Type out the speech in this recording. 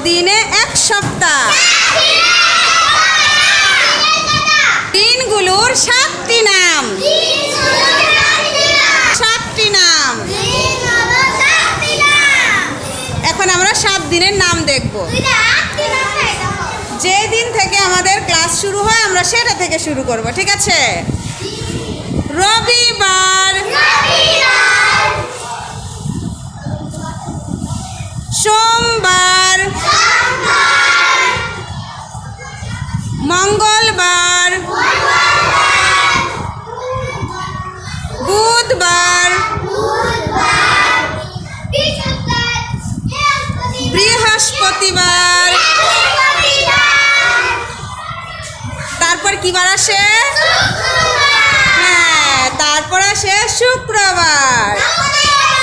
দিনে 1 সপ্তাহ। দিনগুলোর 7টি নাম। 7টি নাম। এখন আমরা 7 দিনের নাম দেখব। যে দিন থেকে আমাদের ক্লাস শুরু হয় আমরা সেটা থেকে শুরু করব, ঠিক আছে? রবিবার, সোমবার, মঙ্গলবার, বুধবার, বৃহস্পতিবার, তারপর কি বার আসে? হ্যাঁ, তারপর আসে শুক্রবার।